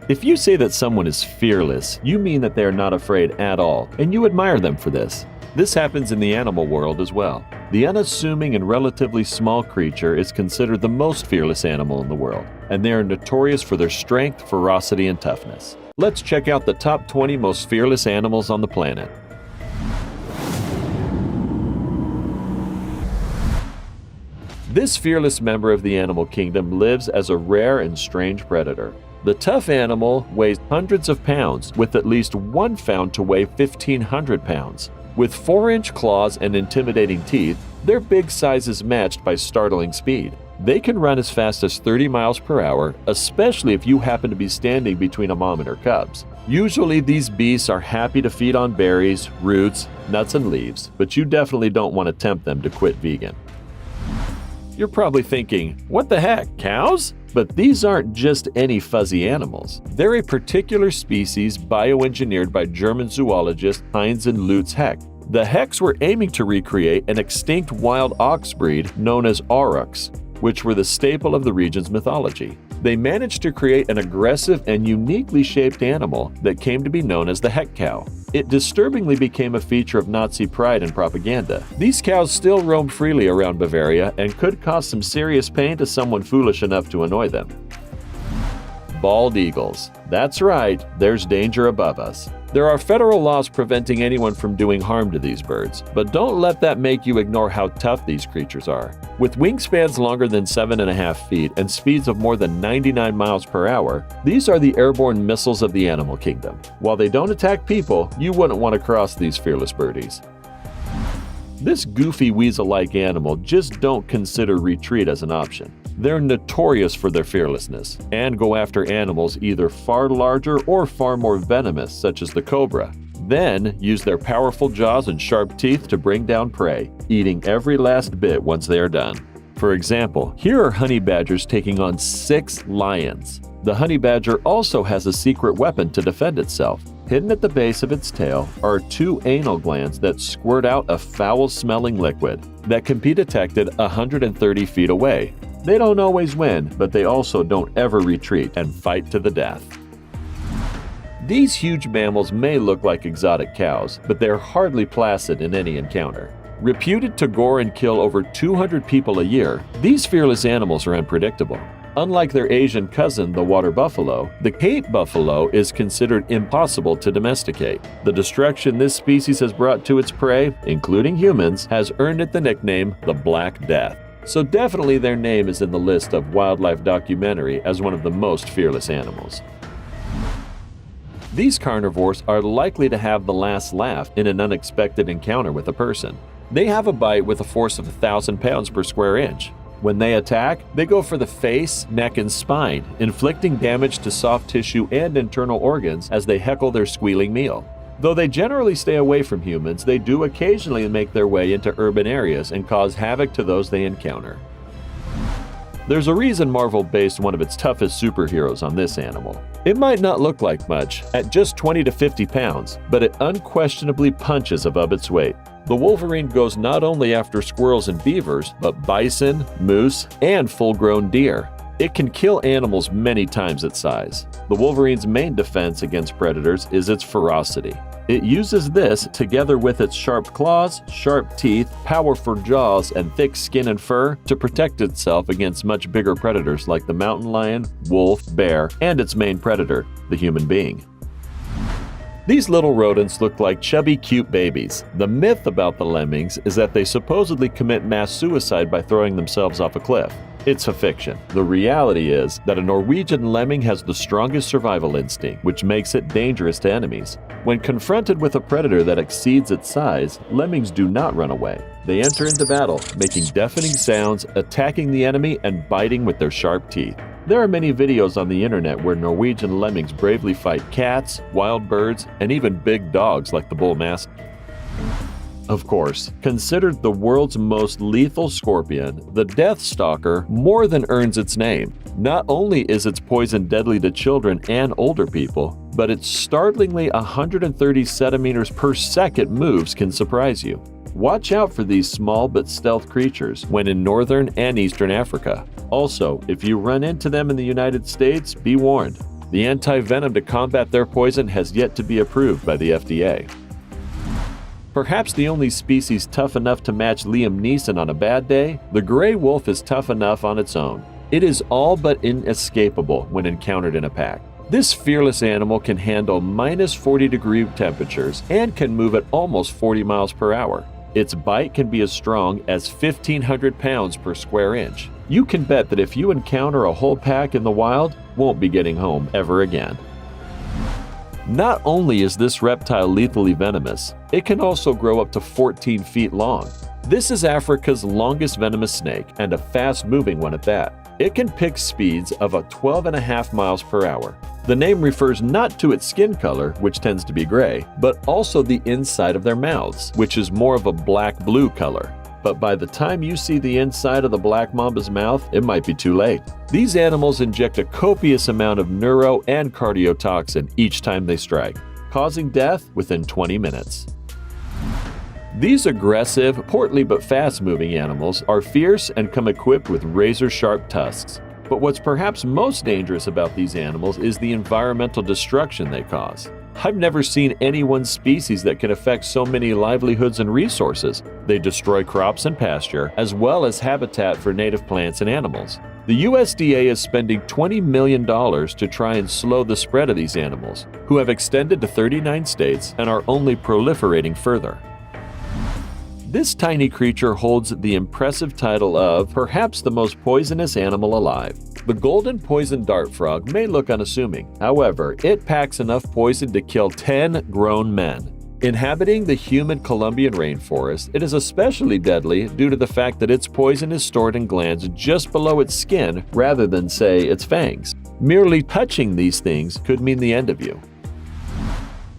If you say that someone is fearless, you mean that they are not afraid at all, and you admire them for this. This happens in the animal world as well. The unassuming and relatively small creature is considered the most fearless animal in the world, and they are notorious for their strength, ferocity, and toughness. Let's check out the top 20 most fearless animals on the planet. This fearless member of the animal kingdom lives as a rare and strange predator. The tough animal weighs hundreds of pounds, with at least one found to weigh 1,500 pounds. With 4-inch claws and intimidating teeth, their big size is matched by startling speed. They can run as fast as 30 miles per hour, especially if you happen to be standing between a mom and her cubs. Usually these beasts are happy to feed on berries, roots, nuts, and leaves, but you definitely don't want to tempt them to quit vegan. You're probably thinking, what the heck, cows? But these aren't just any fuzzy animals. They're a particular species bioengineered by German zoologist Heinz and Lutz Heck. The Hecks were aiming to recreate an extinct wild ox breed known as aurochs, which were the staple of the region's mythology. They managed to create an aggressive and uniquely shaped animal that came to be known as the Heck cow. It disturbingly became a feature of Nazi pride and propaganda. These cows still roam freely around Bavaria and could cause some serious pain to someone foolish enough to annoy them. Bald eagles. That's right, there's danger above us. There are federal laws preventing anyone from doing harm to these birds, but don't let that make you ignore how tough these creatures are. With wingspans longer than 7.5 feet and speeds of more than 99 miles per hour, these are the airborne missiles of the animal kingdom. While they don't attack people, you wouldn't want to cross these fearless birdies. This goofy weasel-like animal just don't consider retreat as an option. They're notorious for their fearlessness and go after animals either far larger or far more venomous, such as the cobra. Then use their powerful jaws and sharp teeth to bring down prey, eating every last bit once they are done. For example, here are honey badgers taking on 6 lions. The honey badger also has a secret weapon to defend itself. Hidden at the base of its tail are 2 anal glands that squirt out a foul-smelling liquid that can be detected 130 feet away. They don't always win, but they also don't ever retreat and fight to the death. These huge mammals may look like exotic cows, but they're hardly placid in any encounter. Reputed to gore and kill over 200 people a year, these fearless animals are unpredictable. Unlike their Asian cousin, the water buffalo, the Cape buffalo is considered impossible to domesticate. The destruction this species has brought to its prey, including humans, has earned it the nickname the Black Death. So definitely their name is in the list of wildlife documentary as one of the most fearless animals. These carnivores are likely to have the last laugh in an unexpected encounter with a person. They have a bite with a force of 1,000 pounds per square inch. When they attack, they go for the face, neck, and spine, inflicting damage to soft tissue and internal organs as they heckle their squealing meal. Though they generally stay away from humans, they do occasionally make their way into urban areas and cause havoc to those they encounter. There's a reason Marvel based one of its toughest superheroes on this animal. It might not look like much, at just 20 to 50 pounds, but it unquestionably punches above its weight. The Wolverine goes not only after squirrels and beavers, but bison, moose, and full-grown deer. It can kill animals many times its size. The Wolverine's main defense against predators is its ferocity. It uses this, together with its sharp claws, sharp teeth, powerful jaws, and thick skin and fur, to protect itself against much bigger predators like the mountain lion, wolf, bear, and its main predator, the human being. These little rodents look like chubby, cute babies. The myth about the lemmings is that they supposedly commit mass suicide by throwing themselves off a cliff. It's a fiction. The reality is that a Norwegian lemming has the strongest survival instinct, which makes it dangerous to enemies. When confronted with a predator that exceeds its size, lemmings do not run away. They enter into battle, making deafening sounds, attacking the enemy, and biting with their sharp teeth. There are many videos on the internet where Norwegian lemmings bravely fight cats, wild birds, and even big dogs like the bull mastiff. Of course, considered the world's most lethal scorpion, the Death Stalker more than earns its name. Not only is its poison deadly to children and older people, but its startlingly 130 centimeters per second moves can surprise you. Watch out for these small but stealth creatures when in northern and eastern Africa. Also, if you run into them in the United States, be warned. The anti-venom to combat their poison has yet to be approved by the FDA. Perhaps the only species tough enough to match Liam Neeson on a bad day, the gray wolf is tough enough on its own. It is all but inescapable when encountered in a pack. This fearless animal can handle minus 40-degree temperatures and can move at almost 40 miles per hour. Its bite can be as strong as 1,500 pounds per square inch. You can bet that if you encounter a whole pack in the wild, won't be getting home ever again. Not only is this reptile lethally venomous, it can also grow up to 14 feet long. This is Africa's longest venomous snake, and a fast-moving one at that. It can pick speeds of 12.5 miles per hour. The name refers not to its skin color, which tends to be gray, but also the inside of their mouths, which is more of a black-blue color. But by the time you see the inside of the black mamba's mouth, it might be too late. These animals inject a copious amount of neuro and cardiotoxin each time they strike, causing death within 20 minutes. These aggressive, portly but fast-moving animals are fierce and come equipped with razor-sharp tusks. But what's perhaps most dangerous about these animals is the environmental destruction they cause. I've never seen any one species that can affect so many livelihoods and resources. They destroy crops and pasture, as well as habitat for native plants and animals. The USDA is spending $20 million to try and slow the spread of these animals, who have extended to 39 states and are only proliferating further. This tiny creature holds the impressive title of perhaps the most poisonous animal alive. The golden poison dart frog may look unassuming. However, it packs enough poison to kill 10 grown men. Inhabiting the humid Colombian rainforest, it is especially deadly due to the fact that its poison is stored in glands just below its skin rather than, say, its fangs. Merely touching these things could mean the end of you.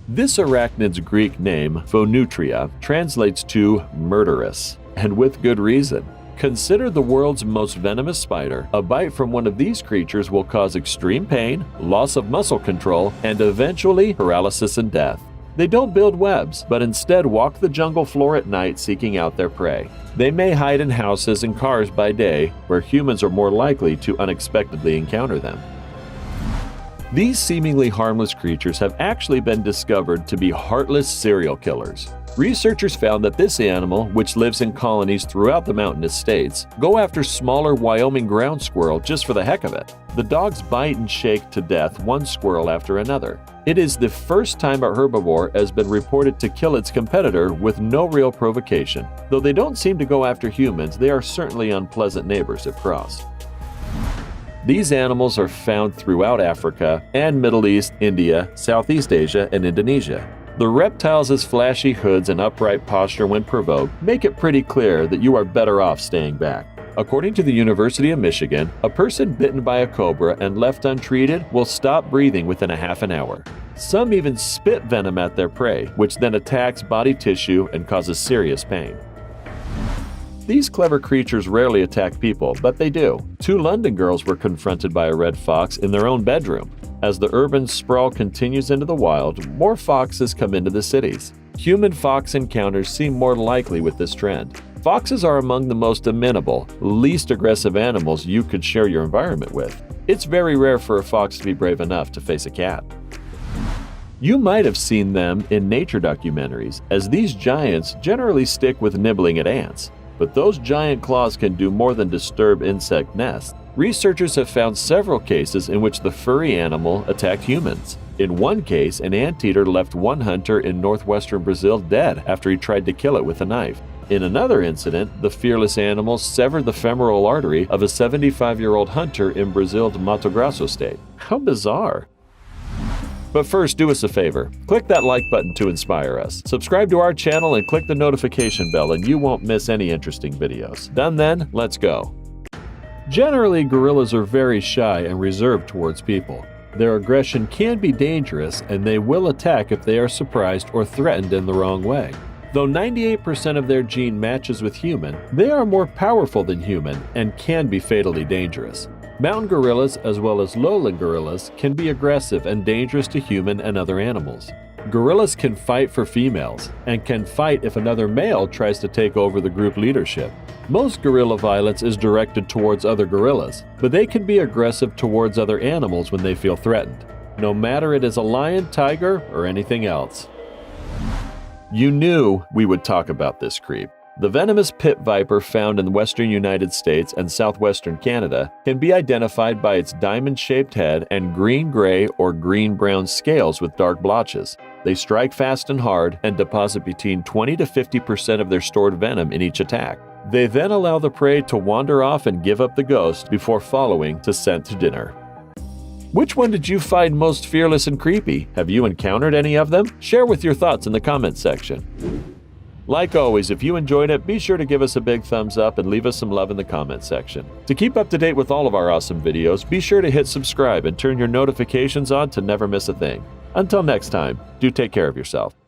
This arachnid's Greek name, phonutria, translates to murderous, and with good reason. Considered the world's most venomous spider, a bite from one of these creatures will cause extreme pain, loss of muscle control, and eventually paralysis and death. They don't build webs, but instead walk the jungle floor at night seeking out their prey. They may hide in houses and cars by day, where humans are more likely to unexpectedly encounter them. These seemingly harmless creatures have actually been discovered to be heartless serial killers. Researchers found that this animal, which lives in colonies throughout the mountainous states, go after smaller Wyoming ground squirrel just for the heck of it. The dogs bite and shake to death one squirrel after another. It is the first time a herbivore has been reported to kill its competitor with no real provocation. Though they don't seem to go after humans, they are certainly unpleasant neighbors if crossed. These animals are found throughout Africa and Middle East, India, Southeast Asia, and Indonesia. The reptiles' flashy hoods and upright posture when provoked make it pretty clear that you are better off staying back. According to the University of Michigan, a person bitten by a cobra and left untreated will stop breathing within a half an hour. Some even spit venom at their prey, which then attacks body tissue and causes serious pain. These clever creatures rarely attack people, but they do. 2 London girls were confronted by a red fox in their own bedroom. As the urban sprawl continues into the wild, more foxes come into the cities. Human-fox encounters seem more likely with this trend. Foxes are among the most amenable, least aggressive animals you could share your environment with. It's very rare for a fox to be brave enough to face a cat. You might have seen them in nature documentaries, as these giants generally stick with nibbling at ants. But those giant claws can do more than disturb insect nests. Researchers have found several cases in which the furry animal attacked humans. In one case, an anteater left one hunter in northwestern Brazil dead after he tried to kill it with a knife. In another incident, the fearless animal severed the femoral artery of a 75-year-old hunter in Brazil's Mato Grosso state. How bizarre! But first, do us a favor. Click that like button to inspire us. Subscribe to our channel and click the notification bell and you won't miss any interesting videos. Done then, let's go. Generally, gorillas are very shy and reserved towards people. Their aggression can be dangerous and they will attack if they are surprised or threatened in the wrong way. Though 98% of their gene matches with human, they are more powerful than human and can be fatally dangerous. Mountain gorillas, as well as lowland gorillas, can be aggressive and dangerous to human and other animals. Gorillas can fight for females, and can fight if another male tries to take over the group leadership. Most gorilla violence is directed towards other gorillas, but they can be aggressive towards other animals when they feel threatened. no matter it is a lion, tiger, or anything else. You knew we would talk about this creep. The venomous pit viper found in the western United States and southwestern Canada can be identified by its diamond-shaped head and green-gray or green-brown scales with dark blotches. They strike fast and hard and deposit between 20 to 50% of their stored venom in each attack. They then allow the prey to wander off and give up the ghost before following to sent to dinner. Which one did you find most fearless and creepy? Have you encountered any of them? Share with your thoughts in the comments section. Like always, if you enjoyed it, be sure to give us a big thumbs up and leave us some love in the comments section. To keep up to date with all of our awesome videos, be sure to hit subscribe and turn your notifications on to never miss a thing. Until next time, do take care of yourself.